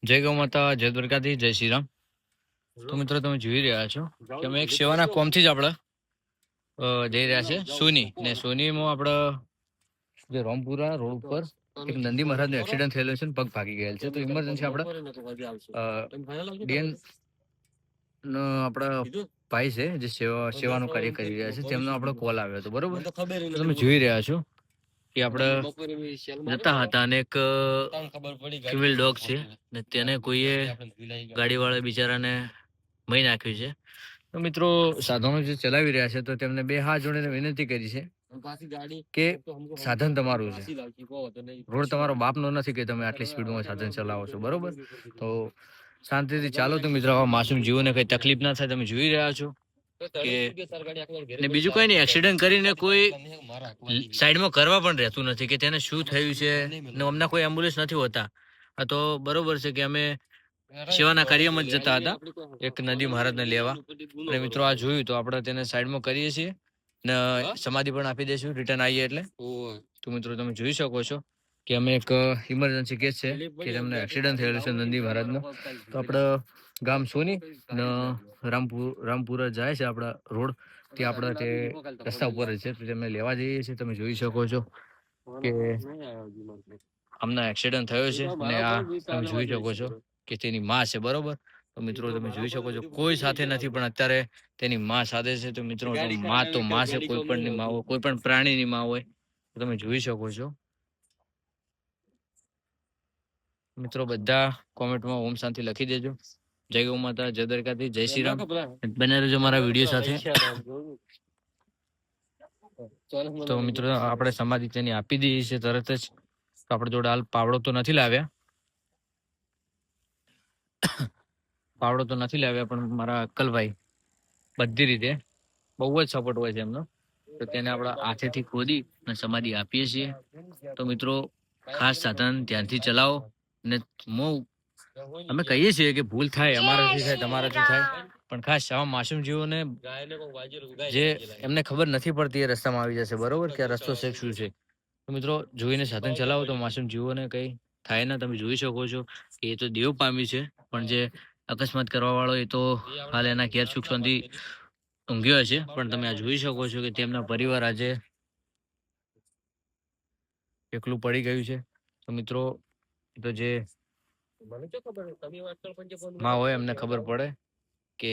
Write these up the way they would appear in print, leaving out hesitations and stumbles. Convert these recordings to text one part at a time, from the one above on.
જય ગૌ માતા, જય દ્વારકાધીશ, જય શ્રી રામ. તો મિત્રો તમે જોઈ રહ્યા છો કે અમે એક સેવાના કોમથી જ આપણે જઈ રહ્યા છે સોની ને સોનીમાં આપણે જે રોમપુરા રોડ ઉપર એક નંદી મહારાજનો એક્સિડન્ટ થયેલો છે, પગ ભાગી ગયેલ છે. તો ઇમરજન્સી આપણે ડીએન નો આપણા ભાઈ છે જે સેવાનું કાર્ય કરી રહ્યા છે, તેમનો આપણો કોલ આવ્યો હતો. બરોબર, તમે જોઈ રહ્યા છો કે આપણે જતા હતા અને એક ફિમેલ ડોગ છે ને તેને કોઈએ ગાડીવાળા બિચારાને મહી નાખ્યું છે. તો મિત્રો સાધનો જે ચલાવી રહ્યા છે તો તેમને બે હાથ જોડીને વિનંતી કરી છે કે સાધન તમારું છે, રોડ તમારો બાપનો નથી કે તમે આટલી સ્પીડમાં સાધન ચલાવો છો. બરોબર, તો શાંતિથી ચાલો. તો મિત્રો આવા માસૂમ જીવોને કઈ તકલીફ ના થાય. તમે જોઈ રહ્યા છો કે ને બીજું કઈ નહીં, એક્સિડન્ટ કરીને કોઈ સાઈડમાં કરવા પણ રહેતું નથી કે તેને શું થયું છે ને અમને કોઈ એમ્બ્યુલન્સ નથી હોતા. આ તો બરોબર છે કે અમે સેવાના કાર્યમાં જ જતા હતા એક નદી મહારાજને લેવા, અને મિત્રો આ જોયું તો આપણે તેને સાઈડમાં કરીએ છીએ ને સમાધિ પણ આપી દઈશું રિટર્ન આવીએ એટલે. તો મિત્રો તમે જોઈ શકો છો કે અમે એક ઇમરજન્સી કેસ છે કે તેમને એક્સિડન્ટ થયેલું છે નંદી મહારાજનો. તો આપણે ગામ સોની ને રામપુરા જાય છે આપણા રોડ, તે આપણા તે રસ્તા ઉપર જ છે. તો તેમને લેવા જઈએ છીએ. તમે જોઈ શકો છો કે અમને એક્સિડન્ટ થયો છે ને આ તમે જોઈ શકો છો કે તેની માં છે. બરોબર, તો મિત્રો તમે જોઈ શકો છો કોઈ સાથે નથી પણ અત્યારે તેની માં સાથે છે. તો મિત્રો માં તો માં છે, કોઈ પણ ની માં હોય, કોઈ પણ પ્રાણીની માં હોય. તો તમે જોઈ શકો છો મિત્રો. બધા કોમેન્ટમાં ઓમ શાંતિ લખી દેજો. જય ગૌ માતા, જય દ્વારકાધીશ, જય શ્રી રામ. બને રહેજો મારા વિડીયો સાથે. તો મિત્રો આપણે સમાધિ તેની આપી દઈએ છીએ તરત જ. તો આપણે જોડે હાલ પાવડો તો નથી લાવ્યા, પણ મારા અક્કલભાઈ બધી રીતે બહુ જ સપોર્ટ હોય છે એમનો. તો તેને આપણા હાથેથી ખોદી અને સમાધિ આપીએ છીએ. તો મિત્રો ખાસ સાધન ધ્યાનથી ચલાવો. ને અમે કહીએ છીએ કે ભૂલ થાય, અમારાથી થાય, તમારાથી થાય, પણ ખાસ આવા માસૂમ જીવોને જે એમને ખબર નથી પડતી એ રસ્તામાં આવી જશે. બરોબર, કે આ રસ્તો છે શું છે. તો મિત્રો જોઈને સાધન ચલાવો તો માસૂમ જીવોને કઈ થાય ના. તમે જોઈ શકો છો કે એ તો દેવ પામી છે, પણ જે અકસ્માત કરવા વાળો એ તો હાલ એના ઘેર સુખ શાંતિ ઊંઘ્યો હશે. પણ તમે આ જોઈ શકો છો કે તેમના પરિવાર આજે એકલું પડી ગયું છે. તો મિત્રો તો જે માં હોય એમને ખબર પડે કે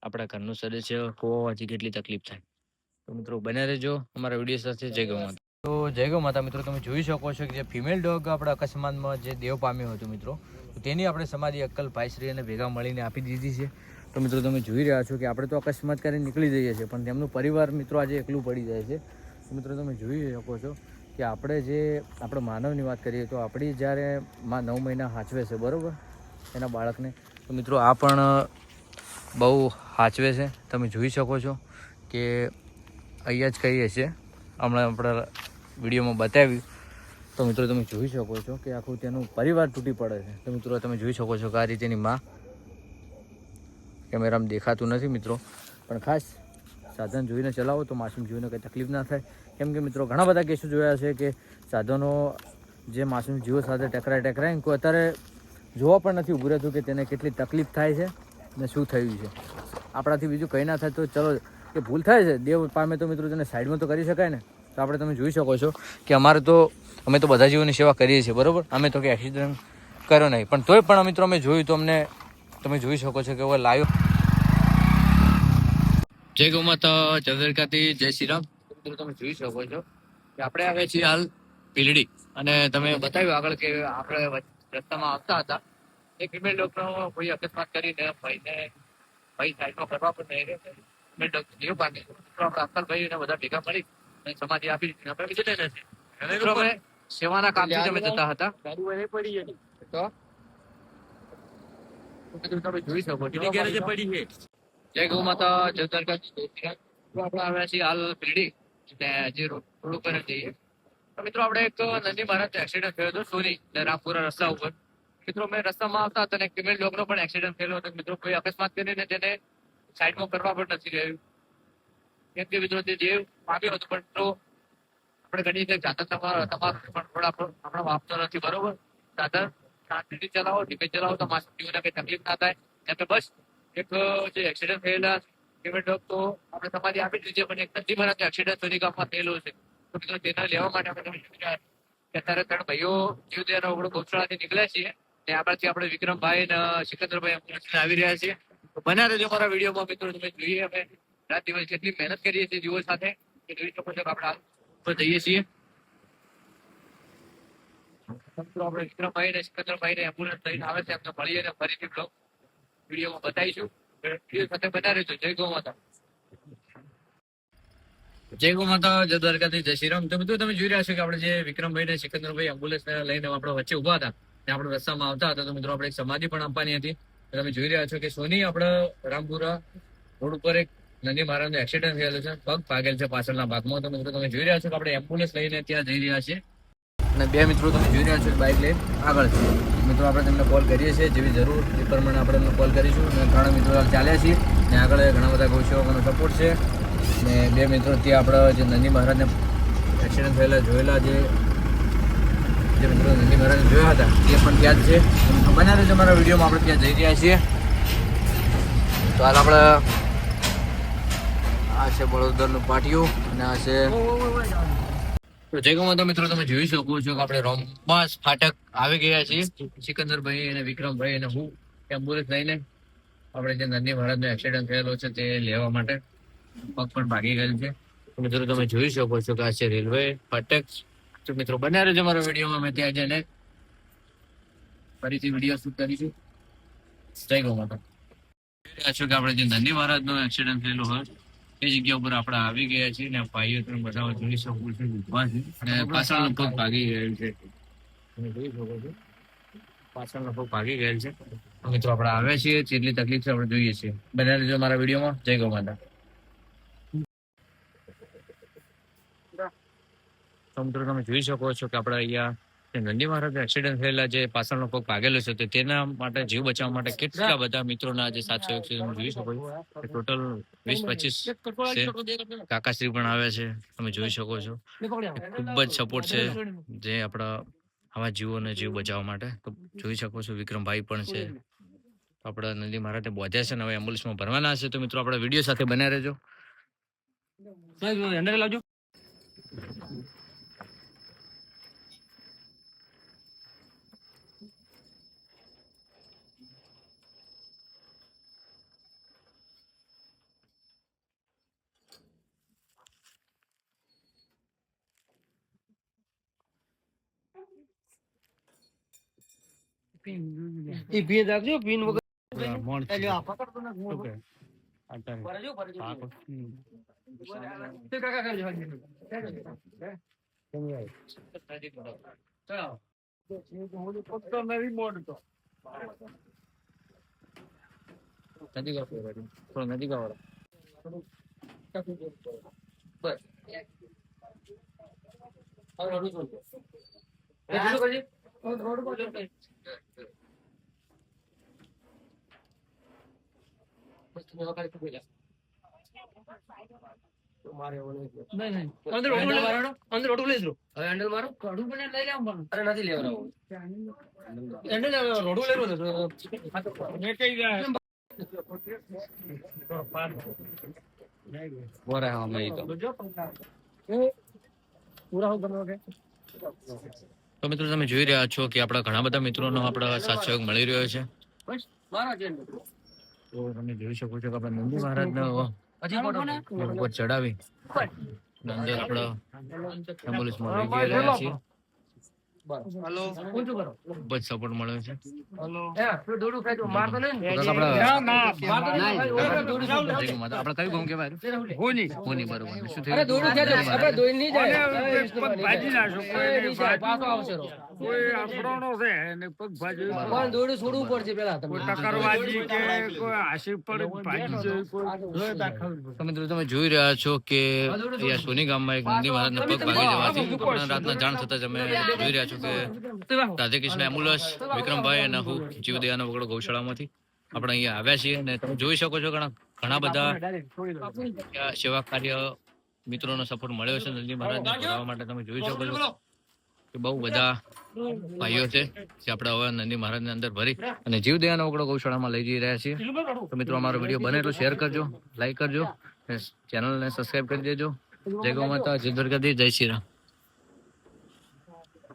આપણા ઘરનું સદસ્ય હોવાથી કેટલી તકલીફ થાય. તો મિત્રો બને રહેજો અમારા વિડીયો સાથે. જય ગૌ માતા. તો જય ગૌ માતા. મિત્રો તમે જોઈ શકો છો કે જે ફિમેલ ડોગ આપણા અકસ્માતમાં જે દેવ પામ્યો હતો મિત્રો, તો તેની આપણે સમાધિ અક્કલ ભાઈશ્રી અને ભેગા મળીને આપી દીધી છે. તો મિત્રો તમે જોઈ રહ્યા છો કે આપણે તો અકસ્માત કરીને નીકળી જઈએ છીએ, પણ તેમનું પરિવાર મિત્રો આજે એકલું પડી જાય છે. તો મિત્રો તમે જોઈ શકો છો કે આપણે જે આપણે માનવની વાત કરીએ તો આપણી જ્યારે માં 9 મહિના હાચવે છે, બરાબર, એના બાળકને, તો મિત્રો આ પણ બહુ હાચવે છે. તમે જોઈ શકો છો કે અહીંયા જ કહીએ છીએ, હમણાં આપણા વિડીયોમાં બતાવ્યું. તો મિત્રો તમે જોઈ શકો છો કે આખું તેનું પરિવાર તૂટી પડે છે. તો મિત્રો તમે જોઈ શકો છો કે આ રીતેની માં, કેમેરામાં દેખાતું નથી મિત્રો, પણ ખાસ સાધન જોઈને ચલાવો તો માસૂમ જીવને કંઈ તકલીફ ના થાય. કેમ કે મિત્રો ઘણા બધા કેસો જોયા છે કે સાધનો જે માસૂમ જીવો સાથે ટકરાઈને કોઈ અત્યારે જોવા પણ નથી ઊભું રહેતું કે તેને કેટલી તકલીફ થાય છે ને શું થયું છે. આપણાથી બીજું કંઈ ના થાય તો ચલો, કે ભૂલ થાય છે, દેવ પામે તો મિત્રો તેને સાઈડમાં તો કરી શકાય ને. તો આપણે તમે જોઈ શકો છો કે અમે તો બધા જીવોની સેવા કરીએ છીએ. બરાબર, અમે તો કે એક્સિડન્ટ કર્યો નહીં, પણ તોય પણ મિત્રો અમે જોયું તો અમને તમે જોઈ શકો છો કે હવે લાઈવ. જય ગૌ માતા, જય દ્વારકાધીશ, જય શ્રી રામ. તમે જોઈ શકો છો કે આપણે આવે છીએ હાલ પીલડી, અને તમે બતાવ્યું આગળ કે આપણે રસ્તામાં આવતા હતા, એક ફિમેલ ડોક્ટરનો કોઈ અકસ્માત કરીને ભાઈ સાઈડમાં કરવા પણ નહીં રહે, ફિમેલ ડોક્ટર જીવ પામે. તો આપણે અક્કલભાઈ ને બધા ભેગા મળી અને સમાધિ આપી દીધી. આપણે બીજું કઈ નથી, અમે સેવાના કામથી અમે જતા હતા. તો તમે જોઈ શકો છો પડી છે. જય ગૌ માતા, જય દ્વારકાધીશ. આપણે આવ્યા છીએ હાલ પીરડી જે રોડ ઉપર જઈએ. તો મિત્રો આપણે એક નંદી મહારાજ એક્સિડન્ટ થયો હતો સોની ને રામપુરા રસ્તા ઉપર. મિત્રો મેં રસ્તામાં આવતા હતા અને ફિમેલ ડોગનો પણ એક્સિડન્ટ થયેલો હતો. મિત્રો કોઈ અકસ્માત કરીને તેને સાઈડમાં કરવા પણ નથી રહ્યું, કેમ કે મિત્રો તે દેવ પામ્યો હતો. પણ તો આપણે ઘણી રીતે જાતક તમારું પણ થોડા આપણા વાપતો નથી. બરોબર, સાધન શાંતિથી ચલાવો, ધીમે ચલાવો તો માણસના જીવનને કઈ તકલીફ ના થાય. એમ તો બસ એક જે એક્સિડન્ટ થયેલા પેમેન્ટ તો આપણે સમાધિ આપી દીધી છે, પણ એક નદી મહારાજ એક્સિડન્ટ સોની ગામમાં થયેલો છે. તો મિત્રો તેના લેવા માટે આપણે તમે જોઈ રહ્યા છો કે અત્યારે 3 ભાઈઓ જીવદયાનો ઓગળો ગૌશાળાથી નીકળ્યા છીએ ને આગળથી આપણે વિક્રમભાઈ ને સિકંદરભાઈ એમ્બ્યુલન્સને આવી રહ્યા છીએ. તો બન્યા રહેજો અમારા વિડીયોમાં મિત્રો. તમે જોઈએ અમે રાત દિવસ કેટલી મહેનત કરીએ છીએ જીવો સાથે એ જોઈ શકો છો કે આપણે ઉપર જઈએ છીએ. મિત્રો આપણે વિક્રમભાઈ ને સિકંદરભાઈ ને એમ્બ્યુલન્સ લઈને આવે છે એમને મળીએ ને ફરીથી બ્લોગ વિડીયોમાં બતાવીશું. વિડીયો સાથે બના રહેજો. જય ગૌ માતા. જય ગૌ માતા, જય દ્વારકાથી, જય શ્રી રામ. તો બધું તમે જોઈ રહ્યા છો કે આપણે જે વિક્રમભાઈ ને સિકંદરભાઈ એમ્બ્યુલન્સ લઈને આપણે વચ્ચે ઉભા હતા ને આપણે રસ્તામાં આવતા હતા તો મિત્રો આપણે એક સમાધિ પણ આપવાની હતી. તમે જોઈ રહ્યા છો કે સોની આપણે રામપુરા રોડ ઉપર એક નંદી મહારાજનો એક્સિડન્ટ થયેલો છે, પગ ભાગેલ છે પાછળના ભાગમાં. તો મિત્રો તમે જોઈ રહ્યા છો કે આપણે એમ્બ્યુલન્સ લઈને ત્યાં જઈ રહ્યા છીએ અને 2 મિત્રો તમે જોઈ રહ્યા છો બાઇક લઈને આગળ છે. મિત્રો આપણે તેમને કોલ કરીએ છીએ, જેવી જરૂર એ પ્રમાણે આપણે એમને કોલ કરીશું. અને 3 મિત્રો ચાલ્યા છીએ ને આગળ ઘણા બધા ગૌસેવકોનો સપોર્ટ છે ને 2 મિત્રો ત્યાં આપણે જે નંદી મહારાજને એક્સિડન્ટ થયેલા જોયેલા જે મિત્રો નંદી મહારાજને જોયા હતા તે પણ ત્યાં જ છે. બન્યા રહેજો અમારા વિડીયોમાં. આપણે ત્યાં જઈ રહ્યા છીએ. તો હાલ આપણે આ છે બળોદરનું પાટિયું અને આ છે જય ગૌ માતા. મિત્રો તમે જોઈ શકો છો કે આપણે રોમબાસ ફાટક આવી ગયા છીએ. સિકંદરભાઈ અને વિક્રમભાઈ અને હું એમ્બ્યુલન્સ લઈને આપણે જે નંદી મહારાજનો એક્સિડન્ટ થયેલો છે તે લેવા માટે. પગ પણ ભાગી ગયેલ છે. મિત્રો તમે જોઈ શકો છો કે આ છે રેલવે ફાટક. તો મિત્રો બન્યા રહેજો મારા વિડીયોમાં. અમે ત્યાં જઈને ફરીથી વિડીયો શૂટ કરીશું. જય ગૌ માતા. જોઈ રહ્યા છો કે આપણે જે નંદી મહારાજનો એક્સિડન્ટ થયેલો હોય એ જગ્યા ઉપર આપણે આવી ગયા છીએ ને ભાઈઓ તમે બધા જોઈ શકો છો ઉભા છે અને પાછળનો પગ ભાગી ગયેલ છે. તમે જોઈ શકો છો પાછળનો પગ ભાગી ગયેલ છે. મિત્રો આપણે આવ્યા છીએ જેટલી તકલીફ છે આપણે જોઈએ છીએ. બન્યા રહેજો મારા વિડીયોમાં. જય ગૌ માતા. મિત્રો તમે જોઈ શકો છો કે આપણે અહીંયા નંદી મહારાજ એક્સિડન્ટ થયેલા જે પાછળનો પગ ભાગેલો છે તો તેના માટે જીવ બચાવવા માટે કેટલા બધા મિત્રોના જે સાથ સહયોગ છે તમે જોઈ શકો છો. ટોટલ 20-25 છે. કાકાશ્રી પણ આવે છે. તમે જોઈ શકો છો ખૂબ જ સપોર્ટ છે જે આપણા આવા જીવોને જીવ બચાવવા માટે. તો જોઈ શકો છો વિક્રમભાઈ પણ છે. આપણા નંદી મહારાજને બોધ્યા છે ને હવે એમ્બ્યુલન્સમાં ભરવાના છે. તો મિત્રો આપણે વિડીયો સાથે બન્યા રહેજો. લાવજો. એ ભી રાખજો પીન વગર અંદર ઓટો લઈ લો. હવે હેન્ડલ મારો કાઢું પણ લઈ લેવા પણ અરે નથી લેવરાવો હેન્ડલ રોડું લઈ લો ને કઈ જાય બોરા હા મે તો પૂરા હો બનો કે. તો મિત્રો તમે જોઈ રહ્યા છો કે આપણા ઘણા બધા મિત્રોનો આપણા સાથ સહયોગ મળી રહ્યો છે. બસ મારા છે તો તમે જોઈ શકો છો કે આપણે નંદી મહારાજનો ઉપર ચડાવી અંદર આપણે એમ્બ્યુલન્સમાં લઈ જઈ રહ્યા છીએ. હેલો કોણ છો કરો ખૂબ જ સપોર્ટ મળ્યો છે. હેલો હે તું દોડું ખાઈ તો મારતો નહીં આપણે કયું ગામ કહેવાય? હોની બરોબર. શું થયું? અરે દોડું ખાઈ આપણે દોઈ નહીં જાય ભાજી નાખો પાછો આવશે કોઈ આપણોનો છે ને પગ ભાજી પણ દોડું છોડવું પડશે પેલા કોઈ ટકરવાજી કે કોઈ આશી પર ભાજી જાય કોઈ તો મિત્રો તમે જોઈ રહ્યા છો કે અહીંયા સોની ગામમાં એક નંદી મહારાજના પગ ભાગી જવાથી પણ રાતના જાણ થતા જ અમે જોઈ રહ્યા છો કે રાધે કૃષ્ણ એમ્બ્યુલન્સ વિક્રમભાઈ અને હું જીવદયાનો વગડો ગૌશાળામાંથી આપણે અહીંયા આવ્યા છીએ અને તમે જોઈ શકો છો ઘણા બધા સેવા કાર્ય મિત્રોનો સપોર્ટ મળ્યો છે નંદી મહારાજને ભરાવવા માટે. તમે જોઈ શકો છો કે બહુ બધા ભાઈઓ છે જે આપણે હવે નંદી મહારાજની અંદર ભરી અને જીવદયાનો ઓગળો ગૌશાળામાં લઈ જઈ રહ્યા છીએ. તો મિત્રો અમારો વિડીયો બને એટલો શેર કરજો, લાઈક કરજો, ચેનલને સબસ્ક્રાઈબ કરી દેજો. જય ગૌ માતા, જય દ્વારકાધીશ, જય શ્રી રામ.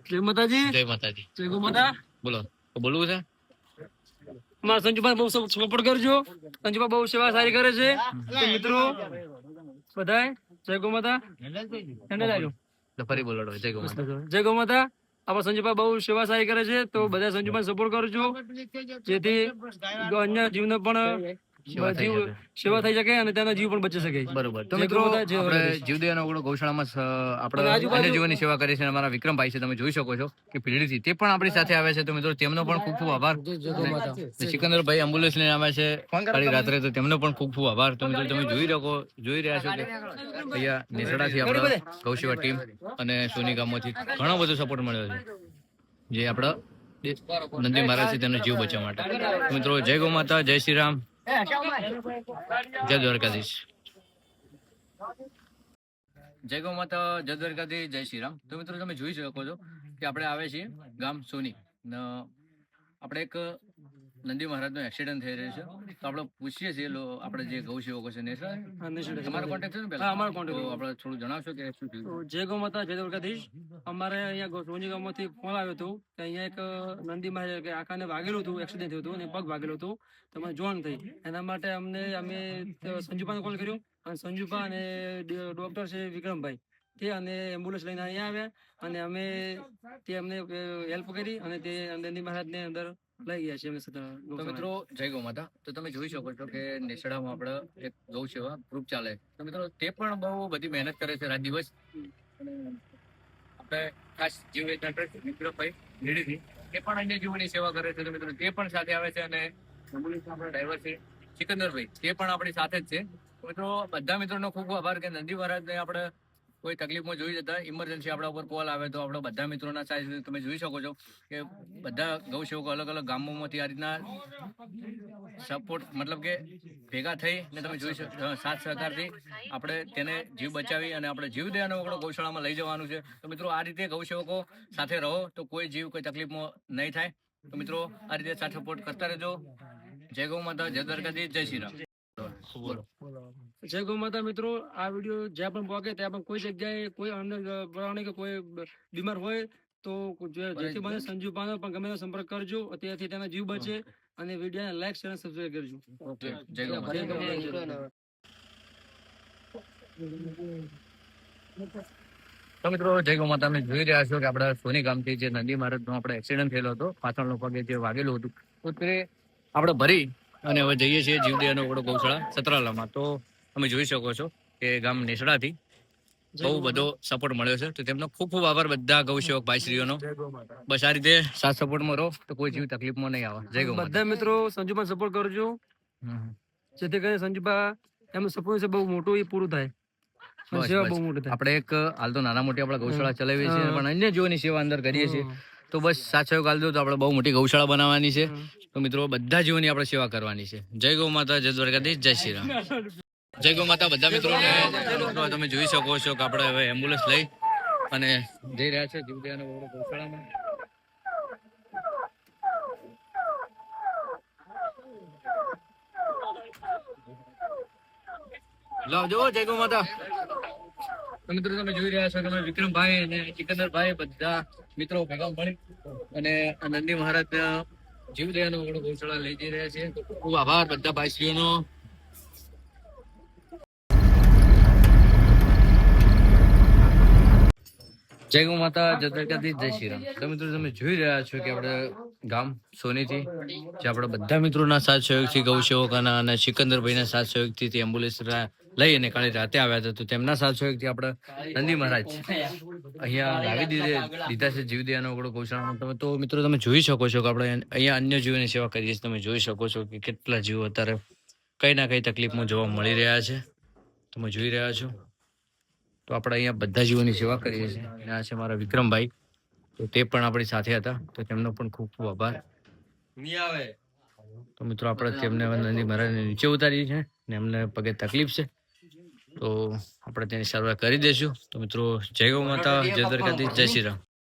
જય માતાજી, જય માતાજી. જય ગો માતા. બોલો, તો બોલવું છે? મારા સંજુભાઈ બહુ સપોર્ટ કરજો. સંજુભાઈ બહુ સેવા સારી કરે છે. તો મિત્રો બધાય જય ગો માતા. તો ફરી બોલાડો, જય ગૌ માતા. જય ગૌ માતા. આપણા સંજુભાઈ બહુ સેવા સારી કરે છે, તો બધા સંજુભાઈ સપોર્ટ કરજો, જેથી અન્ય જીવને પણ સેવા થઈ શકે અને તેનો જીવ પણ બચી શકે. બરોબર. તો મિત્રો આપણે જીવદયાનો ઓગળો ગૌશાળામાં આપણે અન્ય જીવોની સેવા કરી છે. અમારા વિક્રમભાઈ છે, તમે જોઈ શકો છો કે પીડીથી તે પણ આપણી સાથે આવે છે. તો મિત્રો તેમનો પણ ખૂબ ખૂબ આભાર. સિકંદરભાઈ એમ્બ્યુલન્સ લઈને આવે છે કાળી રાત્રે, તો તેમનો પણ ખૂબ ખૂબ આભાર. તો મિત્રો તમે જોઈ રહ્યા છો કે અહીંયા નેસડાથી આપણે ગૌસેવા ટીમ અને સોની ગામમાંથી ઘણો બધો સપોર્ટ મળ્યો છે, જે આપણા નંદી મહારાજ છે તેનો જીવ બચાવવા માટે. તો મિત્રો જય ગૌ માતા, જય શ્રી રામ, જય દ્વારકાધીશ. જય ગૌ માતા, જય દ્વારકાધીશ, જય શ્રી રામ. તો મિત્રો તમે જોઈ શકો છો કે આપણે આવે છીએ ગામ સોની. આપણે એક નંદી મહારાજનો એક્સિડન્ટ થઈ રહ્યો છે, તો આપણે પૂછીએ છીએ આપણે જે ગૌ સેવકો છે ને તમારો કોન્ટેક્ટ છે ને પહેલા? અમારો કોન્ટેક્ટ. તો આપણે થોડું જણાવશો કે શું થયું? જય ગૌ માતા, જય દ્વારકાધીશ. અમારે અહીંયા સોની ગામમાંથી ફોન આવ્યો હતો કે અહીંયા એક નંદી મહારાજ કે આખાને વાગેલું હતું, એક્સિડન્ટ થયું હતું અને પગ વાગેલું હતું, તમે જોઈન થઈ. એના માટે અમે સંજુભાઈને કોલ કર્યો અને સંજુભા અને ડોક્ટર છે વિક્રમભાઈ તે અને એમ્બ્યુલન્સ લઈને અહીંયા આવ્યા અને અમે અમને હેલ્પ કરી અને તે નંદી મહારાજને અંદર લઈ ગયા છે. તો મિત્રો જય ગૌ માતા. તો તમે જોઈ શકો છો કે નેસડામાં આપણે એક ગૌ સેવા ગ્રુપ ચાલે. તો મિત્રો તે પણ બહુ બધી મહેનત કરે છે રાત દિવસ. આપણે ખાસ જીવ વિક્રમભાઈ નીડીથી તે પણ અન્ય જીવોની સેવા કરે છે. તો મિત્રો તે પણ સાથે આવે છે અને એમ્બ્યુલન્સના આપણા ડ્રાઈવર છે સિકંદરભાઈ, તે પણ આપણી સાથે જ છે. તો મિત્રો બધા મિત્રોનો ખૂબ ખૂબ આભાર કે નંદી મહારાજને આપણે કોઈ તકલીફમાં જોઈ જતા ઇમરજન્સી આપણા ઉપર કોલ આવે તો આપણા બધા મિત્રોના સાઈઝ તમે જોઈ શકો છો કે બધા ગૌ સેવકો અલગ અલગ ગામોમાંથી આ રીતના સપોર્ટ મતલબ કે ભેગા થઈ ને તમે જોઈ શકો સાથ સહકારથી આપણે તેને જીવ બચાવી અને આપણે જીવદયાનો ઓગળો ગૌશાળામાં લઈ જવાનું છે. તો મિત્રો આ રીતે ગૌ સેવકો સાથે રહો તો કોઈ જીવ કોઈ તકલીફમાં નહીં થાય. તો મિત્રો આ રીતે સાથ સપોર્ટ કરતા રહેજો. જય ગૌ માતા, જય દ્વારકાધીશ, જય શ્રી રામ. બોલો. જય ગૌ માતા. મિત્રો આ વિડીયો જ્યાં પણ પહોંચે ત્યાં પણ કોઈ જગ્યાએ કોઈ અન્ય કે કોઈ બીમાર હોય તો જેથી મને સંજુભાનો પણ ગમે સંપર્ક કરજો, ત્યાંથી તેના જીવ બચે અને વિડીયોને લાઈક શેર અને સબસ્ક્રાઇબ કરજો. ઓકે, જય ગૌ માતા. તો મિત્રો જય ગૌ માતા, તમે જોઈ રહ્યા છો કે આપણા સોની ગામથી જે નંદી મહારાજનો આપણે એક્સિડન્ટ થયેલો હતો, પાછળનો પગે જે વાગેલું હતું, તો તે આપણે ભરી અને હવે જઈએ છીએ જીવદયાનો ઓગળો ગૌશાળા સતરાલામાં. તો તમે જોઈ શકો છો કે ગામ નેસડાથી બહુ બધો સપોર્ટ મળ્યો છે. તો તેમનો ખૂબ ખૂબ આભાર બધા ગૌસેવક ભાઈશ્રીઓનો. બસ આ રીતે સાથ સપોર્ટમાં રહો તો કોઈ જીવ તકલીફમાં નહીં આવે. જય ગૌ માતા. બધા મિત્રો સંજુભાઈ સપોર્ટ કરજો, જેથી કરીને સંજુભા એમનું સપોર્ટ છે બહુ મોટું એ પૂરું થાય. સેવા બહુ મોટી થાય. આપણે એક હાલ તો નાના મોટી આપણે ગૌશાળા ચલાવીએ છીએ પણ અન્ય જીવોની સેવા અંદર કરીએ છીએ. તો બસ સાથ સહયોગ આલજો તો આપણે બહુ મોટી ગૌશાળા બનાવવાની છે. તો મિત્રો બધા જીવોની આપણે સેવા કરવાની છે. જય ગૌ માતા, જય દ્વારકાધીશ, જય શ્રી રામ. જય ગૌ માતા બધા મિત્રોને. તમે જોઈ શકો છો કે આપણે હવે એમ્બ્યુલન્સ લઈ અને જઈ રહ્યા છે જીવદયાનો ઓગળો ગૌશાળામાં. લાવજો જય ગૌ માતા. તો મિત્રો તમે જોઈ રહ્યા છો કે વિક્રમભાઈ અને સિકંદરભાઈ બધા મિત્રો ભેગા મળી અને નંદી મહારાજ જીવદયાનો ઓગળો ગૌશાળા લઈ જઈ રહ્યા છે. ખૂબ આભાર બધા ભાઈશ્રીઓનો. જય ગૌ માતા, જય દ્વારકાધીશ, જય શ્રી રામ. તો મિત્રો તમે જોઈ રહ્યા છો કે આપણે ગામ સોનીથી જે આપણા બધા મિત્રોના સાથ સહયોગથી ગૌ સેવકોના અને સિકંદરભાઈના સાથ સહયોગથી તે એમ્બ્યુલન્સ લઈ અને કાલે રાતે આવ્યા હતા. તો તેમના સાથ સહયોગથી આપણે નંદી મહારાજ અહીંયા લાવી દીધા છે જીવદયાનો ઓગળો ગૌશાળામાં. તો મિત્રો તમે જોઈ શકો છો કે આપણે અહીંયા અન્ય જીવોની સેવા કરીએ છીએ. તમે જોઈ શકો છો કે કેટલા જીવો અત્યારે કઈ ના કઈ તકલીફમાં જોવા મળી રહ્યા છે. તમે જોઈ રહ્યા છો. તો આપણે અહીંયા બધા જીવોની સેવા કરીએ છીએ. અને આ છે મારા વિક્રમભાઈ, તો તે પણ આપણી સાથે હતા. તો તેમનો પણ ખૂબ ખૂબ આભાર. તો મિત્રો આપણે તેમને નંદી મહારાજને નીચે ઉતારીએ છીએ ને એમને પગે તકલીફ છે તો આપણે તેની સારવાર કરી દઈશું. તો મિત્રો જય ગૌ માતા, જય દ્વારકાધીશ, જય શ્રી રામ.